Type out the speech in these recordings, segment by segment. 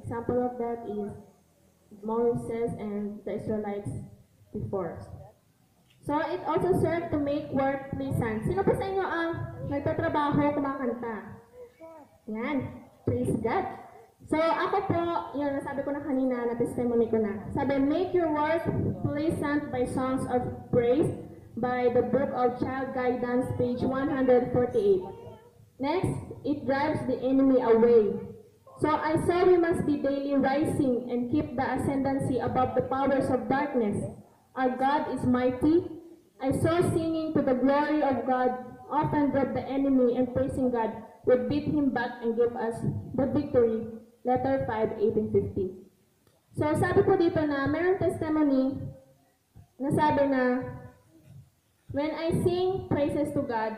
example of that is Moses and the Israelites before. So it also served to make work pleasant. Sino po sa inyo ang nagtatrabaho, kumakanta? Yan. Praise God. So ako po, yun, sabi ko na kanina, na testimony ko na. Sabi, make your work pleasant by songs of praise by the book of Child Guidance, page 148. Next, it drives the enemy away. So I saw we must be daily rising and keep the ascendancy above the powers of darkness. Our God is mighty. I saw singing to the glory of God, often drove the enemy, and praising God would beat him back and give us the victory. Letter 5, 1850. So sabi po dito na mayroong testimony na sabi na when I sing praises to God,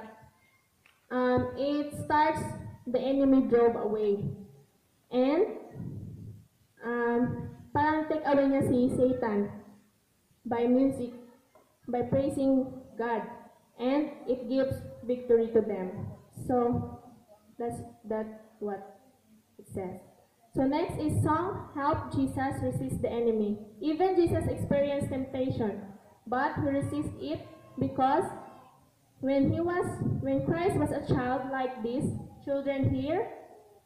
it starts the enemy drove away. And parang take away niya si Satan by music, by praising God, and it gives victory to them. So that's what it says. So next is song, help Jesus resist the enemy. Even Jesus experienced temptation, but he resisted it because when Christ was a child like this, children here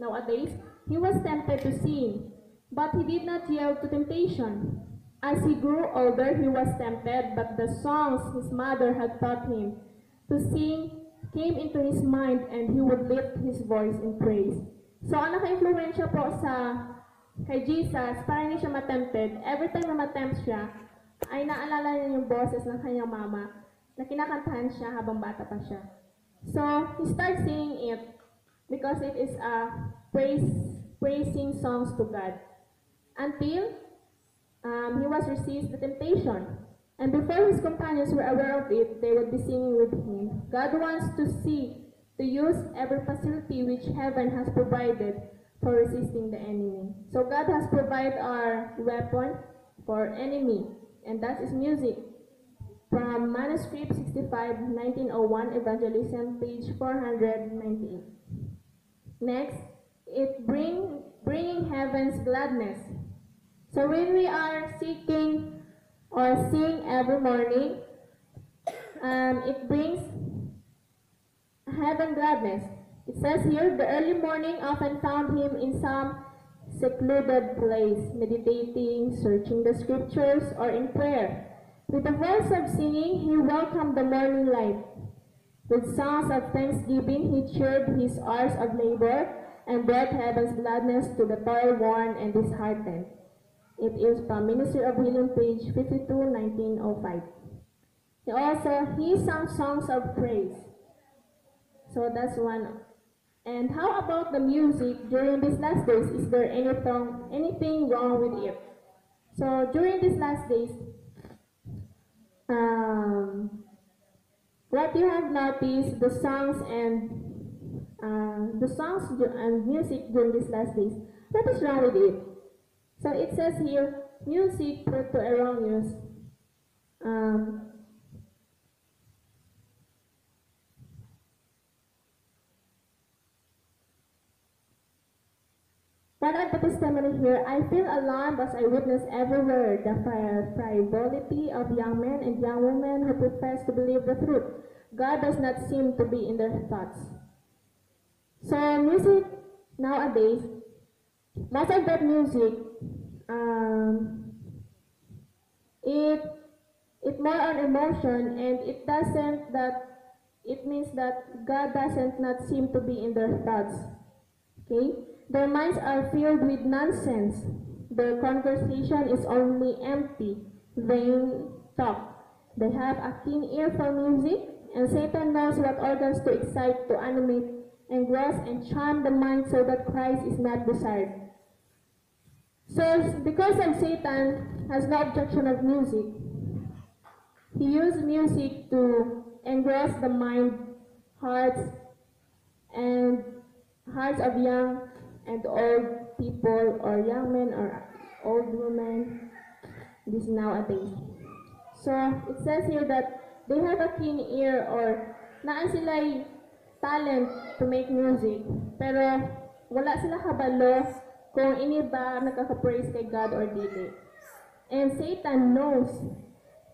nowadays, he was tempted to sin, but he did not yield to temptation. As he grew older, he was tempted, but the songs his mother had taught him to sing came into his mind, and he would lift his voice in praise. So, ang naka-influensya po kay Jesus, para hindi siya matempted, every time na matempt siya, ay naalala niya yung boses ng kanyang mama na kinakantahan siya habang bata pa siya. So, he starts singing it because it is a praising songs to God until he was resist the temptation. And before his companions were aware of it, they would be singing with him. God wants to use every facility which heaven has provided for resisting the enemy. So God has provided our weapon for enemy, and that is music. From manuscript 65, 1901, Evangelism, page 498. Next, it bringing heaven's gladness. So when we are seeking or sing every morning, it brings heaven gladness. It says here, the early morning often found him in some secluded place, meditating, searching the scriptures, or in prayer. With the voice of singing, he welcomed the morning light. With songs of thanksgiving, he cheered his hours of labor and brought heaven's gladness to the toil-worn and disheartened. It is from Ministry of Healing, page 52, 1905. He sang songs of praise. So that's one. And how about the music during these last days? Is there anything wrong with it? So during these last days, what you have noticed, the songs and music during these last days, what is wrong with it? So it says here, music proved to erroneous. One of the testimony here, I feel alarmed as I witness everywhere the frivolity of young men and young women who profess to believe the truth. God does not seem to be in their thoughts. So music nowadays, most of that music, it more on emotion, and it means that God doesn't not seem to be in their thoughts. Okay? Their minds are filled with nonsense. Their conversation is only empty, vain talk. They have a keen ear for music, and Satan knows what organs to excite, to animate, engross, and charm the mind so that Christ is not desired. So, because of Satan has no objection of music, he used music to engross the mind, hearts of young and old people, or young men or old women, this nowadays. So, it says here that they have a keen ear, or naan sila'y talent to make music, pero wala sila kabalo kung ini ba nagkaka-praise kay God or dili. And Satan knows,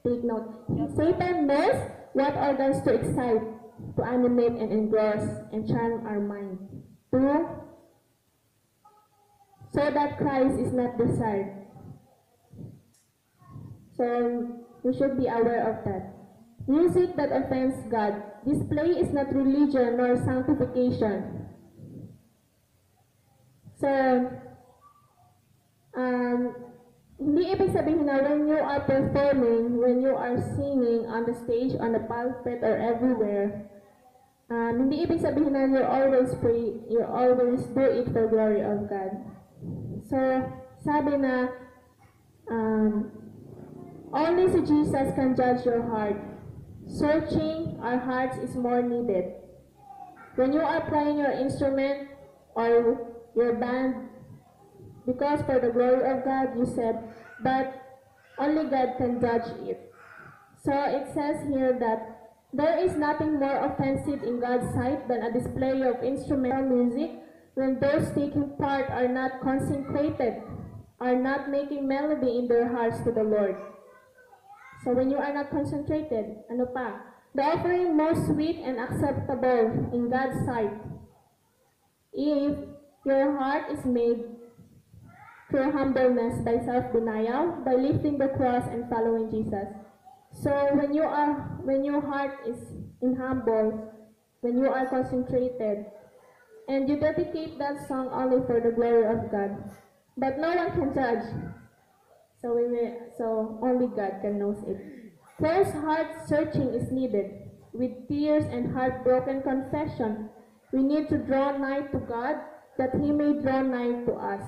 take note, Satan knows what organs to excite, to animate and engross and charm our mind, so that Christ is not desired. So we should be aware of that. Music that offends God. Display is not religion nor sanctification. So, hindi ibig sabihin na when you are performing, when you are singing on the stage, on the pulpit, or everywhere, hindi ibig sabihin na you always pray, you always do it for glory of God. So, sabi na, only si Jesus can judge your heart. Searching our hearts is more needed. When you are playing your instrument or your band, because for the glory of God, you said, but only God can judge it. So it says here that there is nothing more offensive in God's sight than a display of instrumental music when those taking part are not consecrated, are not making melody in their hearts to the Lord. So when you are not concentrated, ano pa? The offering most sweet and acceptable in God's sight, if your heart is made through humbleness by self-denial, by lifting the cross and following Jesus. So when your heart is in humble, when you are concentrated, and you dedicate that song only for the glory of God, but no one can judge. So only God can know it. Close heart searching is needed. With tears and heartbroken confession, we need to draw nigh to God that He may draw nigh to us.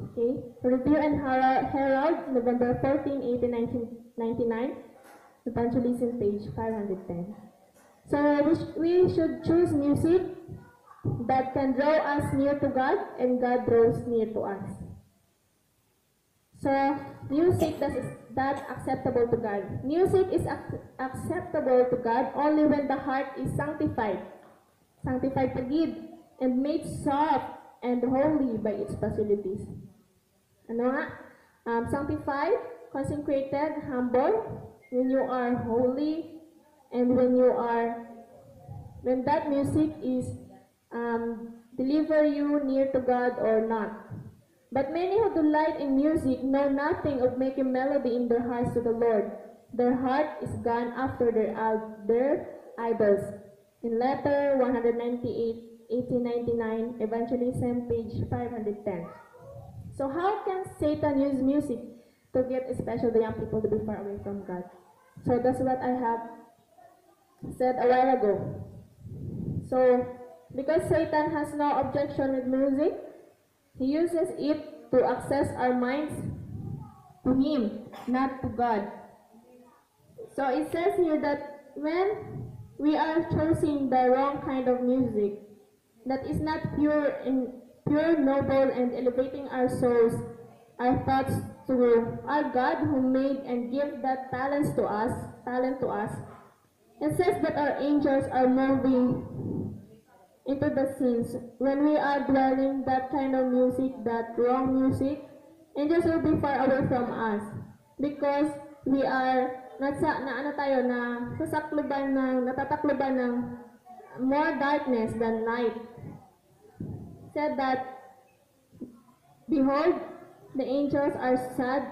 Okay? Review and Herald, November 14, 1899. Evangelism, page 510. So we should choose music that can draw us near to God and God draws near to us. So, music that's acceptable to God. Music is acceptable to God only when the heart is sanctified. Sanctified pagid and made soft and holy by its facilities. Ano nga? Sanctified, consecrated, humble, when you are holy, and when that music is deliver you near to God or not. But many who delight in music know nothing of making melody in their hearts to the Lord. Their heart is gone after their idols. In letter 198, 1899, Evangelism, page 510. So how can Satan use music to get especially the young people to be far away from God? So that's what I have said a while ago. So because Satan has no objection with music, he uses it to access our minds to him, not to God. So it says here that when we are choosing the wrong kind of music, that is not pure, noble, and elevating our souls, our thoughts to our God who made and gave that talent to us, it says that our angels are moving into the scenes. When we are dwelling that kind of music, that wrong music, angels will be far away from us because we are natatakluban ng more darkness than light. Said that, behold, the angels are sad.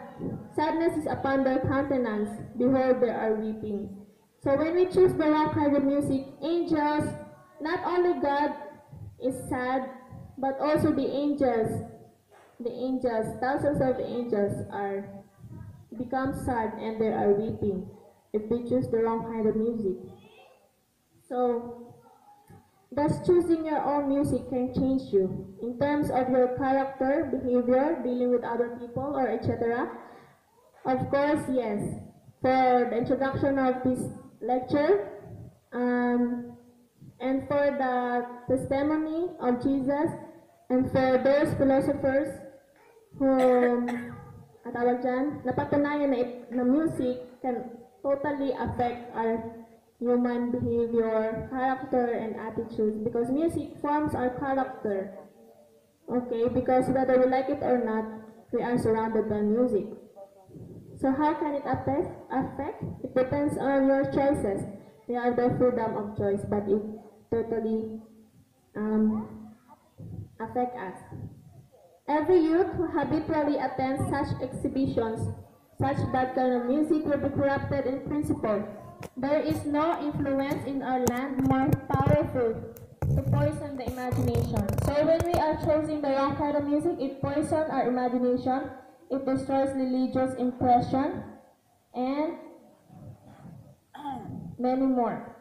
Sadness is upon their countenance. Behold, they are weeping. So when we choose the wrong kind of music, angels, not only God is sad, but also the angels, thousands of angels become sad and they are weeping if we choose the wrong kind of music. So, thus choosing your own music can change you in terms of your character, behavior, dealing with other people, or etc. Of course, yes. For the introduction of this lecture, and for the testimony of Jesus, and for those philosophers who napatunayan na music can totally affect our human behavior, character, and attitudes, because music forms our character. Okay, because whether we like it or not, we are surrounded by music. So how can it affect? It depends on your choices. We have the freedom of choice, but it totally affect us. Every youth who habitually attends such exhibitions, such bad kind of music will be corrupted in principle. There is no influence in our land more powerful to poison the imagination. So when we are choosing the wrong kind of music, it poisons our imagination, it destroys religious impression, and many more.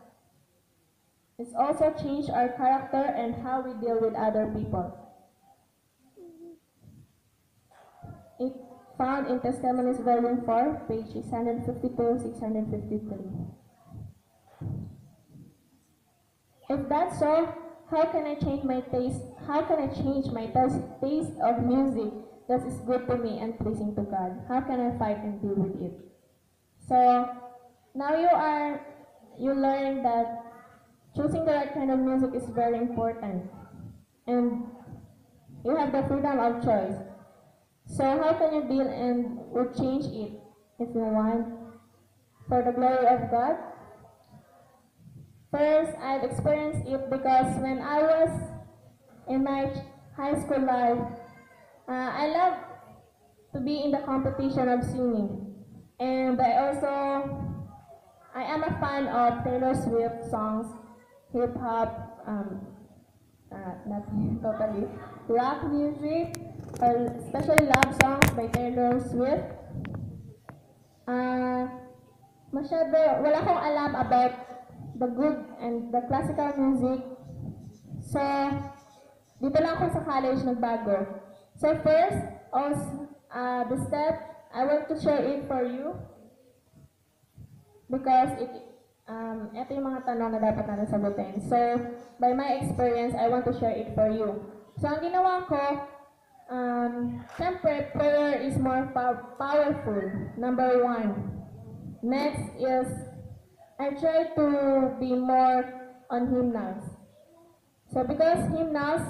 It's also changed our character and how we deal with other people. It found in Testimonies Volume 4, page 652-653. If that's so, how can I change my taste? How can I change my taste of music that is good to me and pleasing to God? How can I fight and deal with it? So now you learn that choosing the right kind of music is very important, and you have the freedom of choice. So how can you deal and or change it if you want for the glory of God? First, I've experienced it because when I was in my high school life, I love to be in the competition of singing. And I am a fan of Taylor Swift songs, hip hop, not totally, rock music, or especially love songs by Taylor Swift. Wala akong alam about the good and the classical music. So, dito lang ako sa college nagbago. So first, the step, I want to share it for you because ito yung mga tanong na dapat natin sagutin. So, by my experience, I want to share it for you. So, ang ginawa ko, siyempre, prayer is more powerful. Number one. Next is, I try to be more on hymnals. So, because hymnals,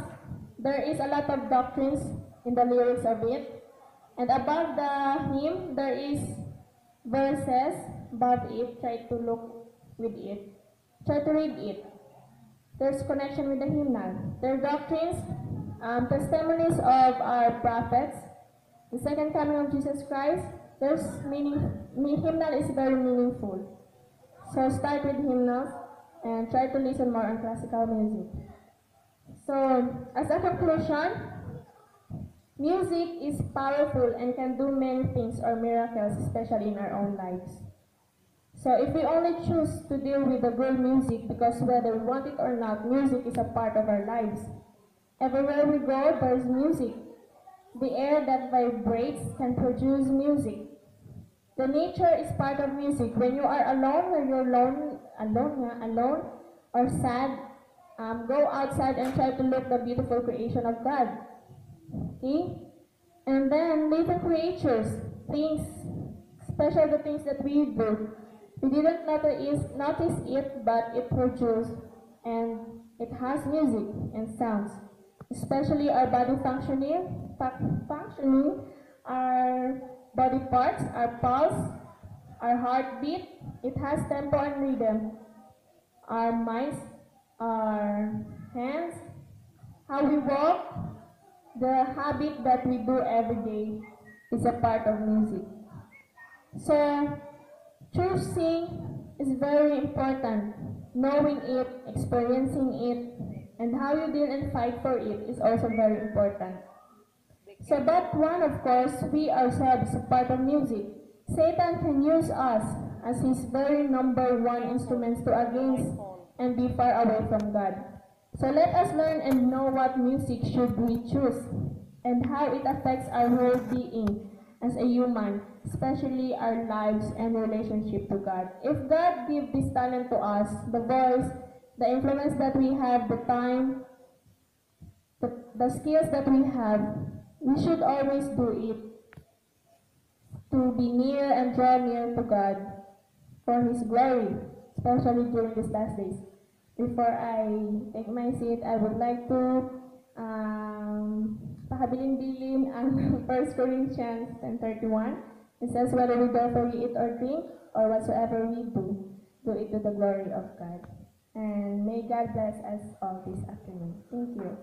there is a lot of doctrines in the lyrics of it. And above the hymn, there is verses above it. Try to look with it. Try to read it. There's connection with the hymnal. There are doctrines, testimonies of our prophets, the second coming of Jesus Christ. There's hymnal is very meaningful. So start with hymnals and try to listen more on classical music. So as a conclusion, music is powerful and can do many things or miracles, especially in our own lives. So if we only choose to deal with the good music, because whether we want it or not, music is a part of our lives. Everywhere we go, there's music. The air that vibrates can produce music. The nature is part of music. When you are alone, when you're alone or sad, go outside and try to look the beautiful creation of God. Okay? And then living creatures, things, especially the things that we do. We didn't notice it, but it produced and it has music and sounds. Especially our body functioning, our body parts, our pulse, our heartbeat, it has tempo and rhythm. Our minds, our hands, how we walk, the habit that we do every day is a part of music. So, choosing is very important. Knowing it, experiencing it, and how you deal and fight for it is also very important. So that one, of course, we ourselves are part of music. Satan can use us as his very number one instruments to against and be far away from God. So let us learn and know what music should we choose and how it affects our whole being as a human, especially our lives and relationship to God. If God gives this talent to us, the voice, the influence that we have, the time, the skills that we have, we should always do it to be near and draw near to God for His glory, especially during these last days. Before I take my seat, I would like to Pahabilin-bilin ang 1 Corinthians 10:31. It says, whether we therefore we eat or drink, or whatsoever we do it to the glory of God. And may God bless us all this afternoon. Thank you.